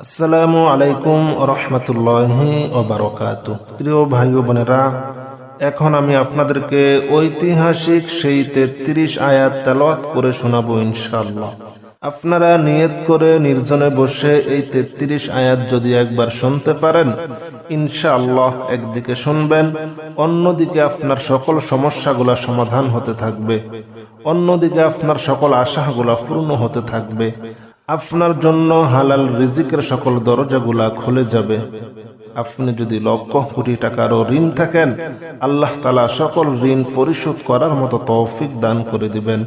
আসসালামু আলাইকুম রহমতুল্লাহি ওয়া বারাকাতুহু। প্রিয় ভাই ও বোনেরা, এখন আমি আপনাদেরকে ঐতিহাসিক সেই 33 আয়াত তেলাওয়াত করে শোনাবো ইনশাআল্লাহ। আপনারা নিয়ত করে নির্জনে বসে এই 33 আয়াত যদি একবার শুনতে পারেন, ইনশাআল্লাহ একদিকে শুনবেন, অন্যদিকে আপনার সকল সমস্যাগুলা সমাধান হতে থাকবে, অন্যদিকে আপনার সকল আশাগুলা পূর্ণ হতে থাকবে, আপনার জন্য হালাল রিজিকের সকল দরজাগুলা খুলে যাবে। আপনি যদি লক্ষ কোটি টাকারও ঋণ থাকেন, আল্লাহ তাআলা সকল ঋণ পরিশোধ করার মতো তৌফিক দান করে দিবেন।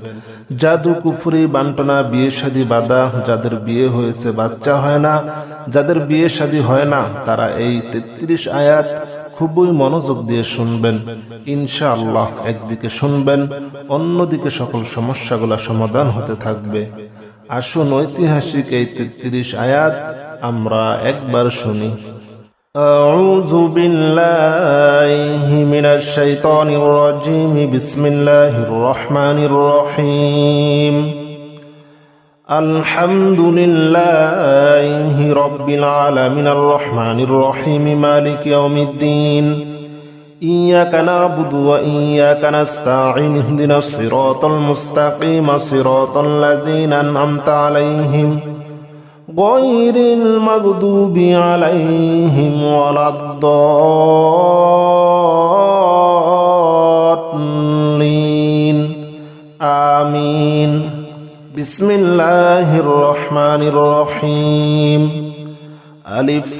জাদু কুফরি বান্টনা বিয়ে শাদী বাধা, যাদের বিয়ে হয়েছে বাচ্চা হয় না, যাদের বিয়ে শাদী হয় না, তারা এই 33 আয়াত খুবই মনোযোগ দিয়ে শুনবেন ইনশাআল্লাহ। একদিকে শুনবেন, অন্যদিকে সকল সমস্যাগুলা সমাধান হতে থাকবে। আসুন ঐতিহাসিক এই 33 আয়াত আমরা একবার শুনি। আউযু বিল্লাহি মিনাশ শাইতানির রাজীম। বিসমিল্লাহির রহমানির রহিম। আলহামদুলিল্লাহি রাব্বিল আলামিন আর রহমানির রহিম মালিকি ইয়াউমিদ্দিন। إياك نعبد وإياك نستعين اهدنا الصراط المستقيم صراط الذين أنعمت عليهم غير المغضوب عليهم ولا الضالين آمين. بسم الله الرحمن الرحيم. ألف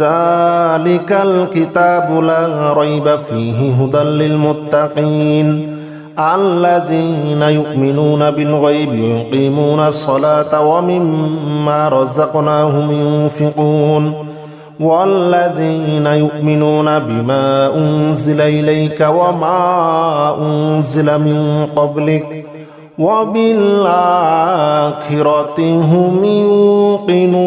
ذلك الكتاب لا ريب فيه هدى للمتقين الذين يؤمنون بالغيب ويقيمون الصلاة ومما رزقناهم ينفقون والذين يؤمنون بما أنزل إليك وما أنزل من قبلك وبالآخرة هم يوقنون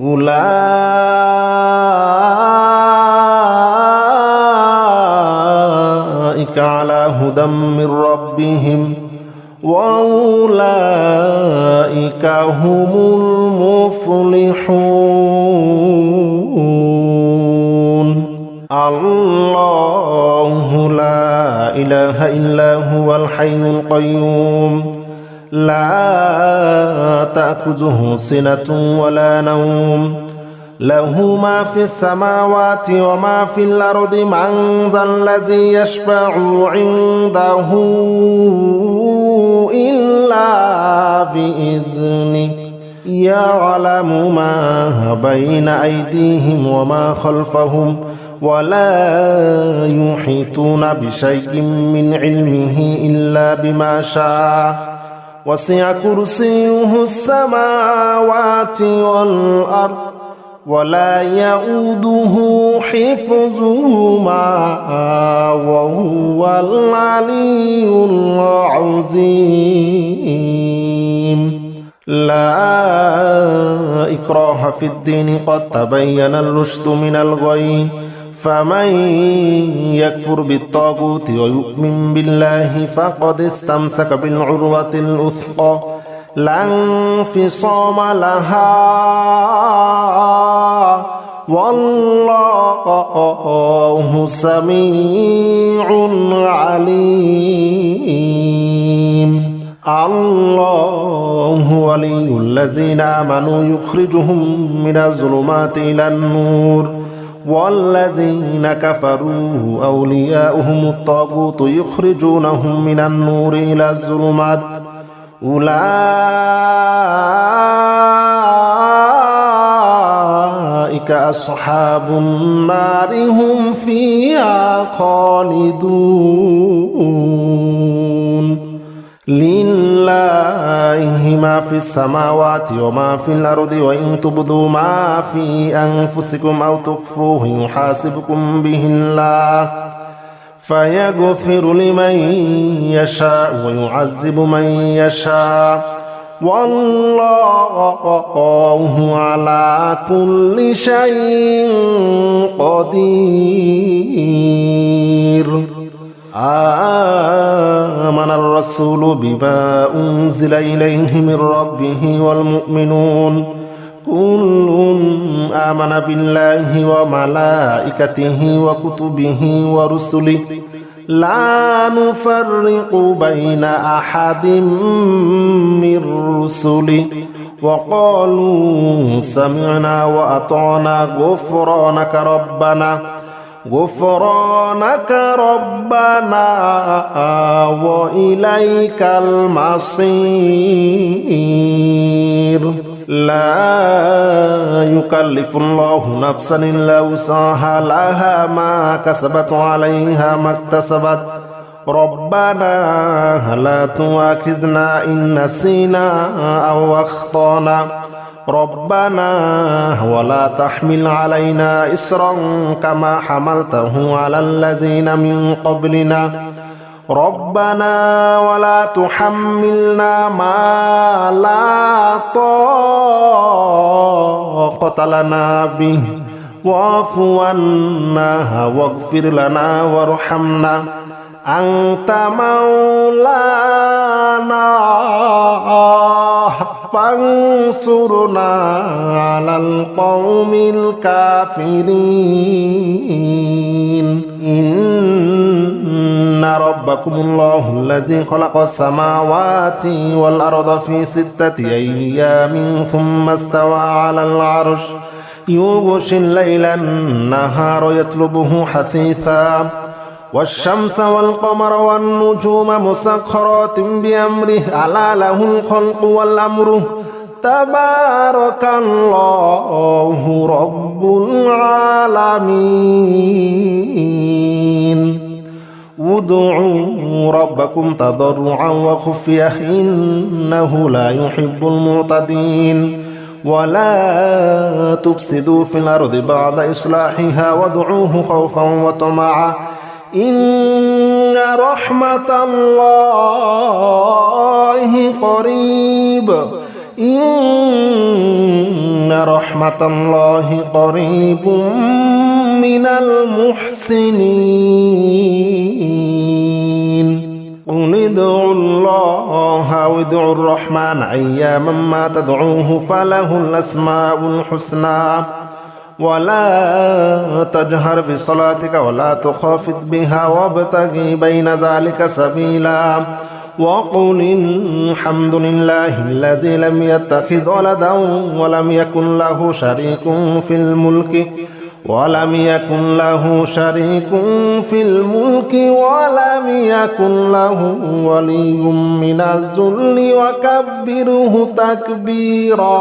أولئك على هدى من ربهم وأولئك هم المفلحون. الله لا إله إلا هو الحي القيوم لا تأخذه سنة ولا نوم له ما في السماوات وما في الأرض من ذا الذي يشفع عنده إلا بإذنه يعلم ما بين أيديهم وما خلفهم ولا يحيطون بشيء من علمه إلا بما شاء وسع كرسيه السماوات والأرض ولا يؤوده حفظهما وهو العلي العظيم. لا إكراه في الدين قد تبين الرشد من الغي فمن يكفر بالطاغوت ويؤمن بالله فقد استمسك بالعروة الوثقى لا انفصام لها والله سميع عليم. الله ولي الذين آمنوا يخرجهم من الظلمات إلى النور والذين كفروا أولياؤهم الطاغوت يخرجونهم من النور إلى الظلمات أولئك أصحاب النار هم فيها خالدون. لله ما في السماوات وما في الأرض وإن تبدوا ما في أنفسكم أو تخفوه يحاسبكم به الله فيغفر لمن يشاء ويعذب من يشاء ওয়াল্লাহু আলা কুল্লি শাইইন কাদির। আমানার রাসূলু বিমা উনজিলা ইলাইহি মির রাব্বিহি ওয়াল মুমিনুন কুল্লুন আমানা বিল্লাহি ওয়া মালাইকাতিহি ওয়া কুতুবিহি ওয়া রুসুলিহি লা নুফাররিকু বাইনা আহাদিম মির রুসুলিহি ওয়া ক্বালু সামি'না ওয়া আতা'না غفرانك ربنا وإليك المصير لا يكلف الله نفسا إلا وسعها لها ما كسبت وعليها ما اكتسبت ربنا لا تؤاخذنا إن نسينا أو أخطأنا ربنا ولا تحمل علينا إصرا كما حملته على الذين من قبلنا ربنا ولا تحملنا ما لا طاقة لنا به واعف عنا واغفر لنا وارحمنا أنت مولانا فانصرنا على القوم الكافرين إن ربكم الله الذي خلق السماوات والأرض في 6 أيام ثم استوى على العرش يغشي الليل النهار يطلبه حثيثا والشمس والقمر والنجوم مسخرات بأمره ألا له الخلق والأمر تبارك الله رب العالمين ادعوا ربكم تضرعا وخفية إنه لا يحب المعتدين ولا تفسدوا في الأرض بعد إصلاحها وادعوه خوفا وطمعا إن رحمة الله قريب إن رحمة الله قريب من المحسنين قل ادعوا الله أو ادعوا الرحمن أياما ما تدعوه فله الأسماء الحسنى ولا تجهر بصلاتك ولا تخافت بها وابتغي بين ذلك سبيلا وقل الحمد لله الذي لم يتخذ ولدا ولم يكن له شريك في الملك ولم يكن له ولي من الذل وكبره تكبيرا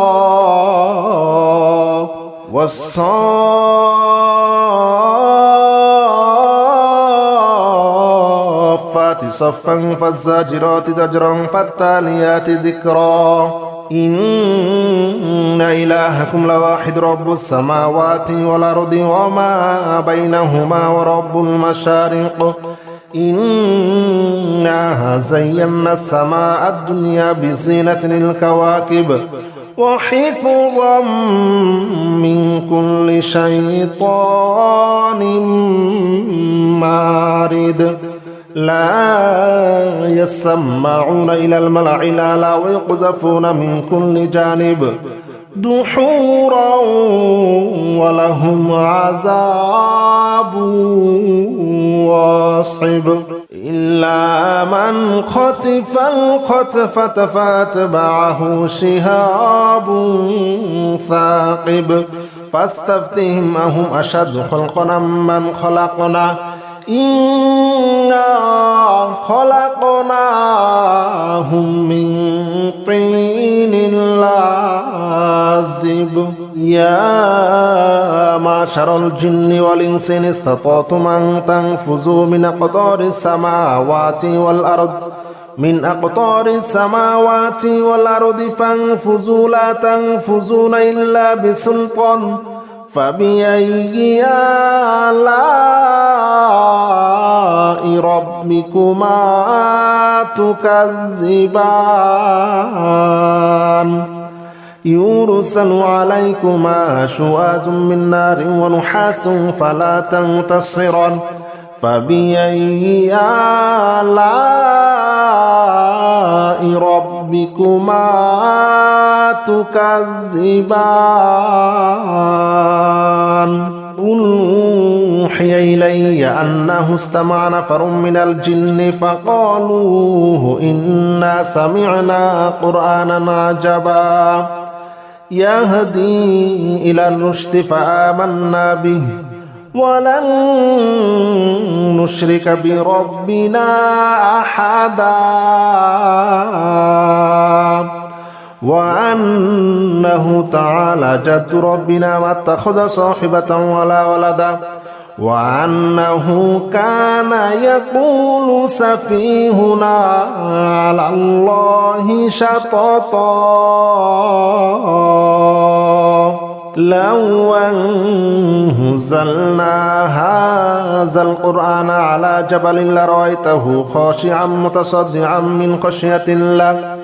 والصافات صفا فالزاجرات زجرا فالتاليات ذكرا إن إلهكم لواحد رب السماوات والأرض وما بينهما ورب المشارق إنا زينا السماء الدنيا بزينة الكواكب وحفظا من كل شيطان مارد لا يسمعون إلى الملأ الأعلى ويقذفون من كل جانب دحورا ولهم عذاب واصب إلا من خطف الخطفة فاتبعه شهاب ثاقب فاستفتهم أهم أشد خلقنا من خلقنا إنا خلقناهم من طين لازب يا معشر الجن والإنس إن استطعتم أن تنفذوا من أقطار السماوات والأرض فانفذوا لا تنفذون إلا بسلطان فبأي آلاء ربكما تكذبان يرسل عليكما شواظ من نار ونحاس فلا تنتصران فبأي آلاء ربكما تكذبان قل أوحي إلي أنه استمع نفر من الجن فقالوا إنا سمعنا قرآنا عجبا يهدي إلى الرشد فآمنا به ولن نشرك بربنا أحدا وأنه تعالى جد ربنا ما اتخذ صاحبة ولا ولدا وأنه كان يقول سفيهنا على الله شططا لو أنزلنا هذا القرآن على جبل لرأيته خاشعا متصدعا من خشية الله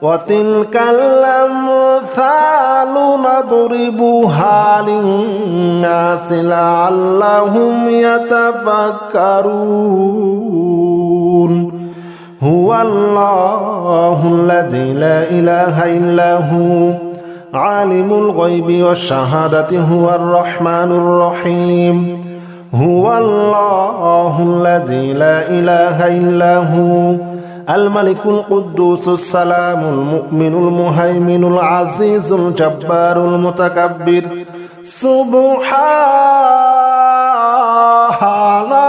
وتلك الأمثال نضربها للناس لعلهم يتفكرون هو الله الذي لا إله إلا هو عالم الغيب والشهادة هو الرحمن الرحيم هو الله الذي لا إله إلا هو الملك القدوس السلام المؤمن المهيمن العزيز الجبار المتكبر سبحان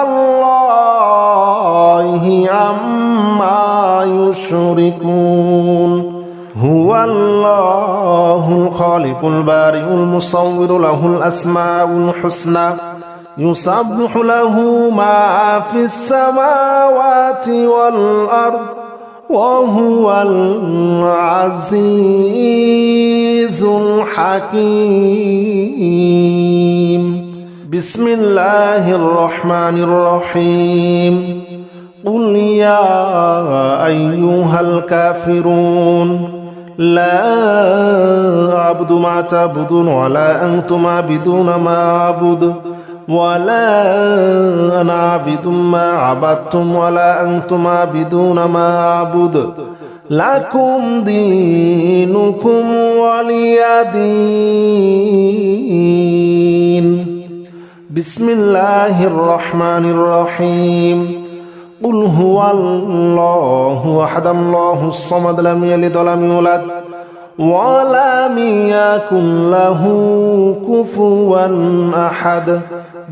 الله عما يشركون هو الله الخالق البارئ المصور له الأسماء الحسنى يسبح له ما في السماوات والأرض وهو العزيز الحكيم بسم الله الرحمن الرحيم قل يا أيها الكافرون لا أعبد ما تعبدون ولا أنتم عابدون ما أعبد ولا أنا عابد ما عبدتم ولا أنتم عابدون ما أعبد لكم دينكم ولي دين بسم الله الرحمن الرحيم قل هو الله أحد الله الصمد لم يلد ولم يولد ولم يكن له كفوا أحد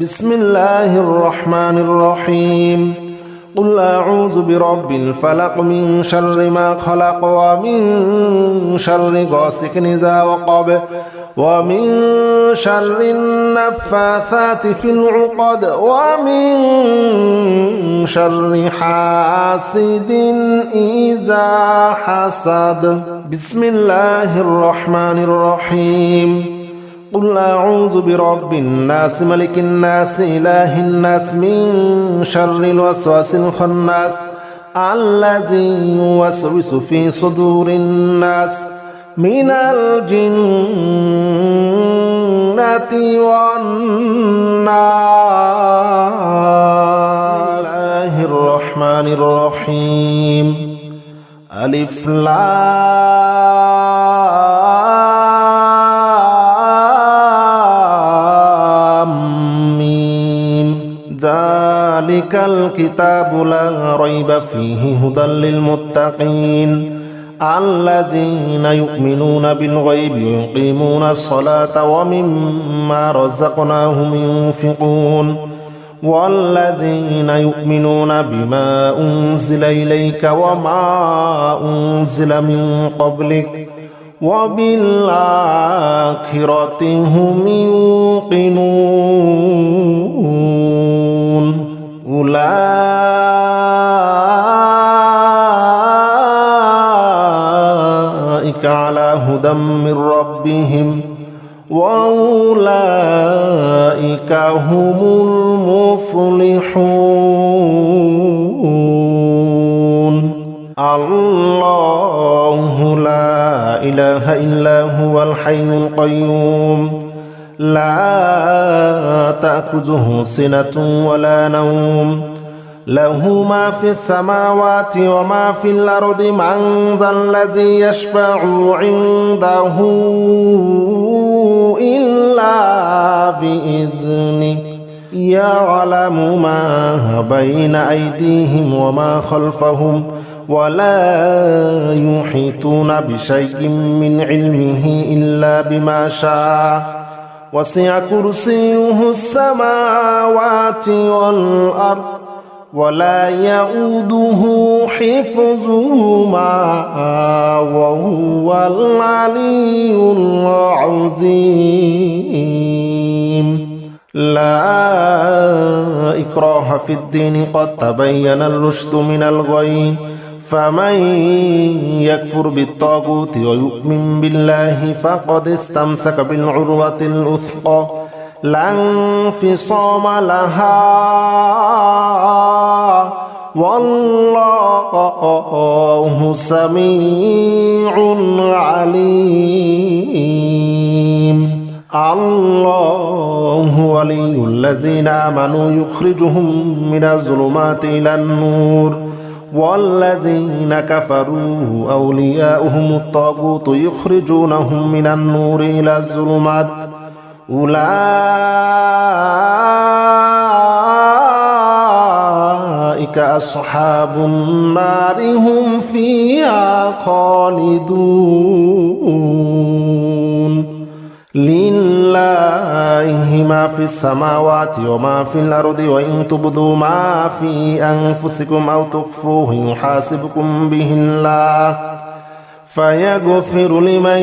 بسم الله الرحمن الرحيم قل أعوذ برب الفلق من شر ما خلق ومن شر غاسق إذا وقب ومن شر النفاثات في العقد ومن شر حاسد إذا حسد بسم الله الرحمن الرحيم قل أعوذ برب الناس ملك الناس إله الناس من شر الوسواس الخناس الذي يوسوس في صدور الناس من الجنة والناس بسم الله الرحمن الرحيم ألف لام ميم ذلك الكتاب لا ريب فيه هدى للمتقين الذين يؤمنون بالغيب ويقيمون الصلاة ومما رزقناهم ينفقون والذين يؤمنون بما أنزل إليك وما أنزل من قبلك وبالآخرة هم يوقنون أولئك على هدى من ربهم وأولئك هم المفلحون الحي القيوم لا تأخذه سنة ولا نوم له ما في السماوات وما في الأرض من ذا الذي يشفع عنده إلا بإذنه يعلم ما بين أيديهم وما خلفهم ولا يحيطون بشيء من علمه إلا بما شاء وسع كرسيه السماوات والأرض ولا يؤوده حفظهما وهو العلي العظيم لا إكراه في الدين قد تبين الرشد من الغي فمن يكفر بالطاغوت ويؤمن بالله فقد استمسك بالعروة الوثقى لا انفصام لها والله سميع عليم الله ولي الذين آمنوا يخرجهم من الظلمات إلى النور والذين كفروا أولياؤهم الطاغوت يخرجونهم من النور إلى الظلمات أولئك أصحاب النار هم فيها خالدون لله ما في السماوات وما في الأرض وإن تبدوا ما في أنفسكم أو تخفوه يحاسبكم به الله فيغفر لمن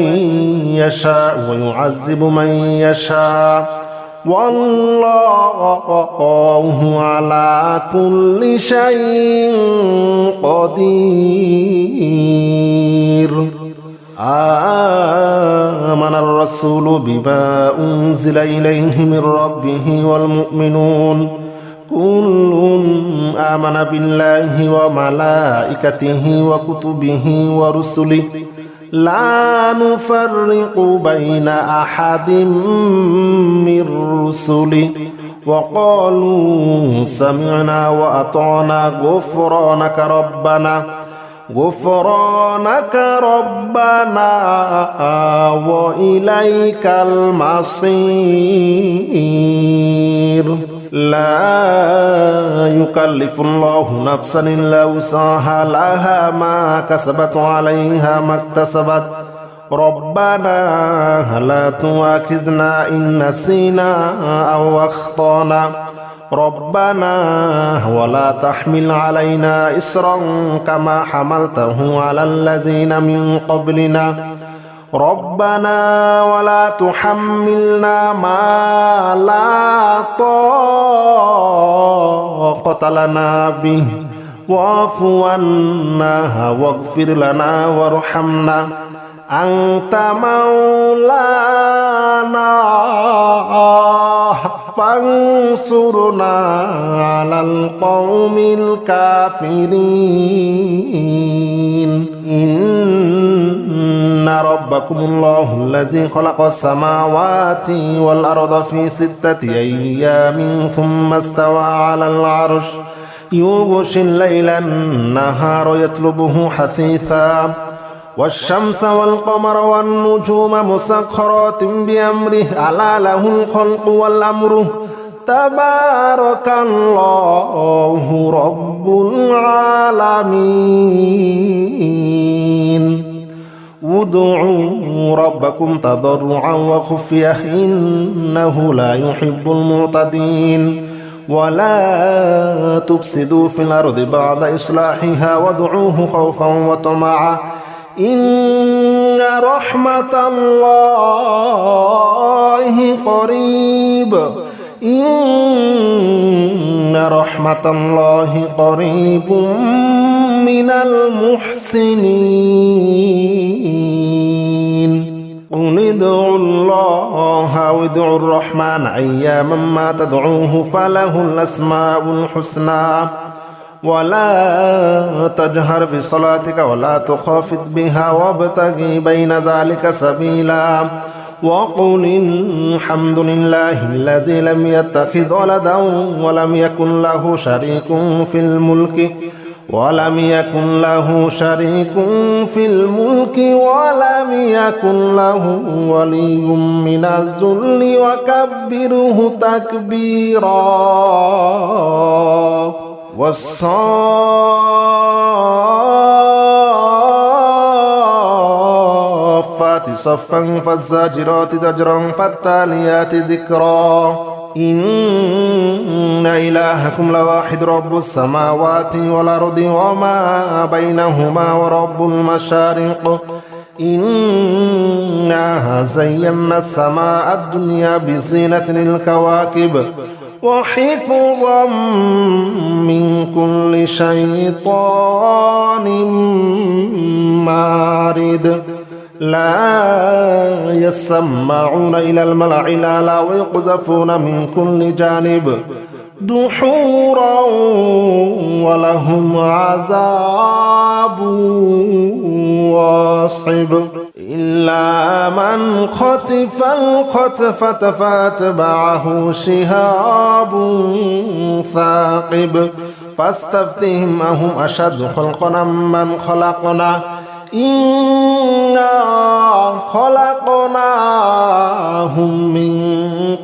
يشاء ويعذب من يشاء والله على كل شيء قدير آمن الرسول بما أنزل إليه من ربه والمؤمنون كل آمن بالله وملائكته وكتبه ورسله لا نفرق بين أحد من رسله وقالوا سمعنا وأطعنا غفرانك ربنا وإليك المصير لا يكلف الله نفسا إلا وسعها لها ما كسبت عليها ما اكتسبت ربنا لا تؤاخذنا إن نسينا أو أخطأنا ربنا ولا تحمل علينا إصرا كما حملته على الذين من قبلنا ربنا ولا تحملنا ما لا طاقة لنا به واعف عنا واغفر لنا وارحمنا أنت مولانا فانصرنا على القوم الكافرين إن ربكم الله الذي خلق السماوات والأرض في 6 أيام ثم استوى على العرش يغشي الليل النهار يطلبه حثيثا والشمس والقمر والنجوم مسخرات بأمره ألا له الخلق والأمر تبارك الله رب العالمين ادعوا ربكم تضرعا وخفية إنه لا يحب المعتدين ولا تفسدوا في الأرض بعد إصلاحها وادعوه خوفا وطمعا إن رحمة الله قريب إن رحمة الله قريب من المحسنين قل ادعوا الله وادعوا الرحمن أياما ما تدعوه فله الأسماء الحسنى ولا تجهر بصلاتك ولا تخافت بها وابتغ بين ذلك سبيلا وقل الحمد لله الذي لم يتخذ ولدا ولم يكن له شريك في الملك ولم يكن له شريك في الملك ولم يكن له ولي من الذل وكبره تكبيرا والصافات صفا فالزاجرات زجرا فالتاليات ذكرا إن إلهكم لواحد رب السماوات والأرض وما بينهما ورب المشارق إنا زينا السماء الدنيا بزينة الكواكب وحفظا من كل شيطان مارد لا يسمعون إلى الملأ الأعلى ويقذفون من كل جانب دحورا ولهم عذاب واصب إلا من خطف الخطفة فاتبعه شهاب ثاقب فاستفتهم أهم أشد خلقا من خلقنا إنا خلقناهم من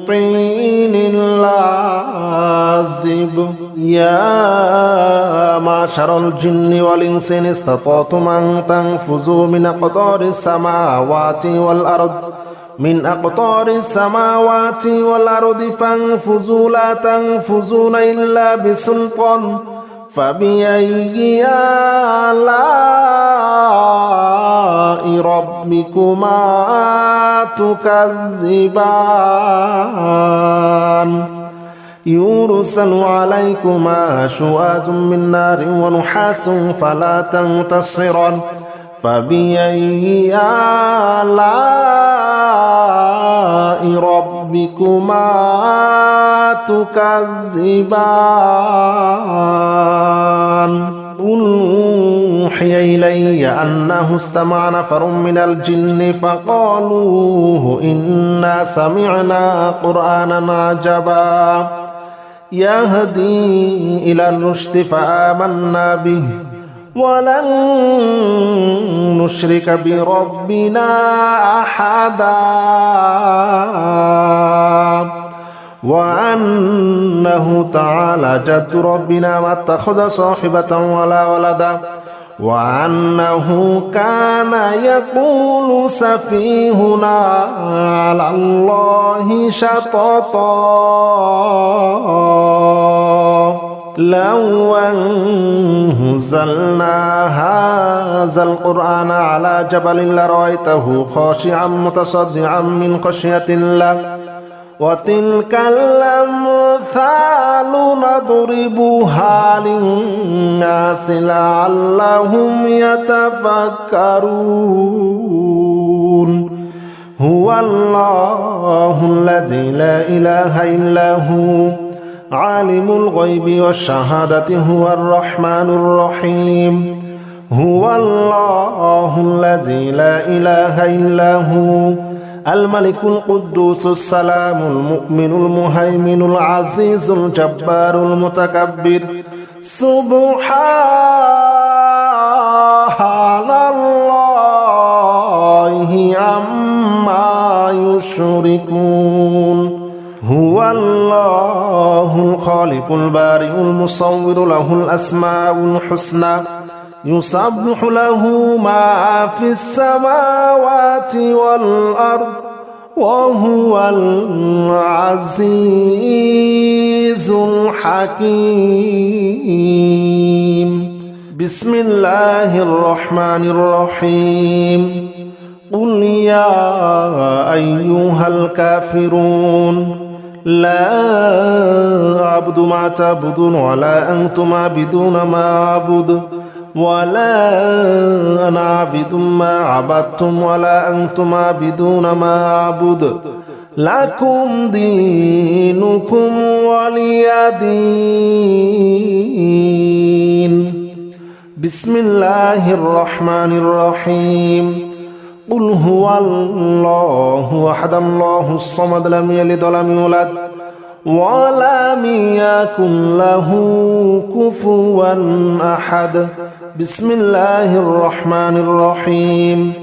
طين لازب يا معشر الجن والإنس إن استطعتم أن تنفذوا من أقطار السماوات والأرض فانفذوا لا تنفذون إلا بسلطان فبأي آلاء ربكما تكذبان يرسل عليكما شواظ من نار ونحاس فلا تنتصران فبأي آلاء ربكما تكذبان قل أوحي إلي أنه استمع نفر من الجن فقالوا إنا سمعنا قرآنا عجبا يهدي إلى الرشد فآمنا به ولن نشرك بربنا أحدا وأنه تعالى جد ربنا ما اتخذ صاحبة ولا ولدا وأنه كان يقول سفيهنا على الله شططا لو أنزلنا هذا القرآن على جبل لرأيته خاشعا متصدعا من خشية الله وتلك الأمثال نضربها للناس لعلهم يتفكرون هو الله الذي لا إله إلا هو عالم الغيب والشهادة هو الرحمن الرحيم هو الله الذي لا إله إلا هو الملك القدوس السلام المؤمن المهيمن العزيز الجبار المتكبر سبحان الله عما يشركون هو الله الخالق البارئ المصور له الأسماء الحسنى يسبح له ما في السماوات والأرض وهو العزيز الحكيم بسم الله الرحمن الرحيم قل يا أيها الكافرون لا أعبد ما تعبدون ولا أنتم عابدون ما أعبد ولا أنا عابد ما عبدتم ولا أنتم عابدون ما أعبد لكم دينكم ولي دين بسم الله الرحمن الرحيم قل هو الله أحد الله الصمد لم يلد ولم يولد ولم يكن له كفوا أحد بسم الله الرحمن الرحيم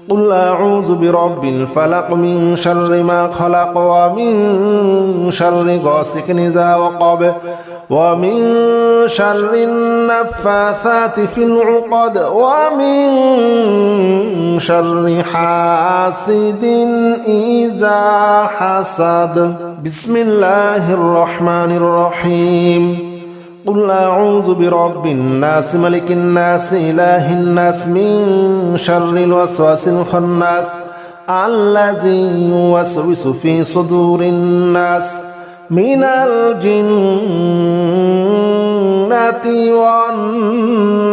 قل أعوذ برب الفلق من شر ما خلق ومن شر غاسق إذا وقب ومن شر النفاثات في العقد ومن شر حاسد إذا حسد بسم الله الرحمن الرحيم قل أعوذ برب الناس ملك الناس إله الناس من شر الوسواس الخناس الذي يوسوس في صدور الناس من الجنة والناس